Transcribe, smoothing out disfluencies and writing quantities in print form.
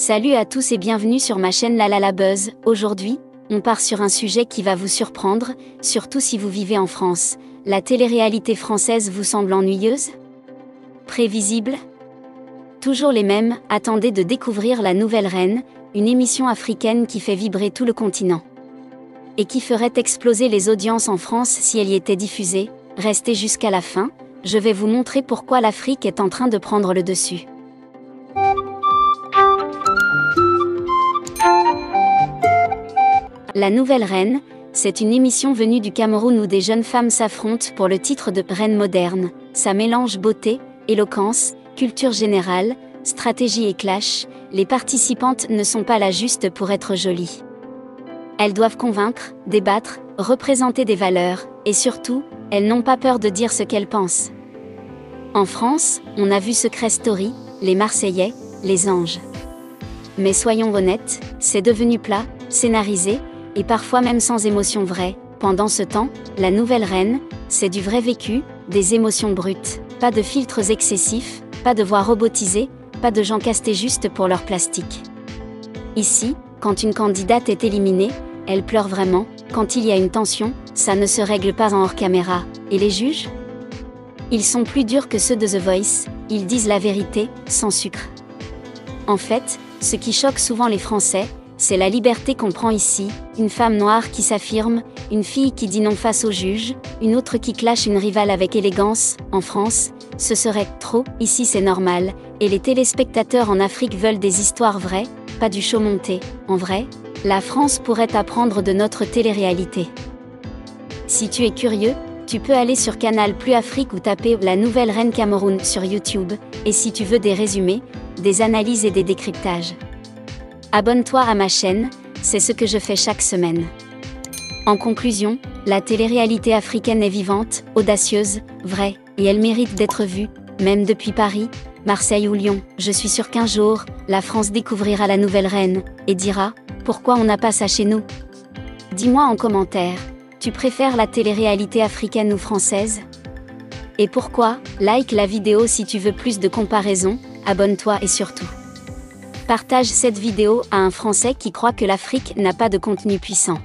Salut à tous et bienvenue sur ma chaîne La Buzz. Aujourd'hui, on part sur un sujet qui va vous surprendre, surtout si vous vivez en France. La télé-réalité française vous semble ennuyeuse? Prévisible? Toujours les mêmes, attendez de découvrir La Nouvelle Reine, une émission africaine qui fait vibrer tout le continent. Et qui ferait exploser les audiences en France si elle y était diffusée. Restez jusqu'à la fin, je vais vous montrer pourquoi l'Afrique est en train de prendre le dessus. La Nouvelle Reine, c'est une émission venue du Cameroun où des jeunes femmes s'affrontent pour le titre de reine moderne. Ça mélange beauté, éloquence, culture générale, stratégie et clash. Les participantes ne sont pas là juste pour être jolies. Elles doivent convaincre, débattre, représenter des valeurs, et surtout, elles n'ont pas peur de dire ce qu'elles pensent. En France, on a vu Secret Story, les Marseillais, les Anges. Mais soyons honnêtes, c'est devenu plat, scénarisé, et parfois même sans émotion vraie. Pendant ce temps, La Nouvelle Reine, c'est du vrai vécu, des émotions brutes, pas de filtres excessifs, pas de voix robotisées, pas de gens castés juste pour leur plastique. Ici, quand une candidate est éliminée, elle pleure vraiment. Quand il y a une tension, ça ne se règle pas en hors caméra. Et les juges? Ils sont plus durs que ceux de The Voice, ils disent la vérité, sans sucre. En fait, ce qui choque souvent les Français, c'est la liberté qu'on prend ici, une femme noire qui s'affirme, une fille qui dit non face au juge, une autre qui clash une rivale avec élégance. En France, ce serait trop, ici c'est normal, et les téléspectateurs en Afrique veulent des histoires vraies, pas du show monté. En vrai, la France pourrait apprendre de notre télé-réalité. Si tu es curieux, tu peux aller sur Canal+ Afrique ou taper La Nouvelle Reine Cameroun sur YouTube, et si tu veux des résumés, des analyses et des décryptages. Abonne-toi à ma chaîne, c'est ce que je fais chaque semaine. En conclusion, la télé-réalité africaine est vivante, audacieuse, vraie, et elle mérite d'être vue, même depuis Paris, Marseille ou Lyon. Je suis sûre qu'un jour, la France découvrira La Nouvelle Reine, et dira « Pourquoi on n'a pas ça chez nous ?» Dis-moi en commentaire, tu préfères la télé-réalité africaine ou française? Et pourquoi? Like la vidéo si tu veux plus de comparaisons, abonne-toi et surtout partage cette vidéo à un Français qui croit que l'Afrique n'a pas de contenu puissant.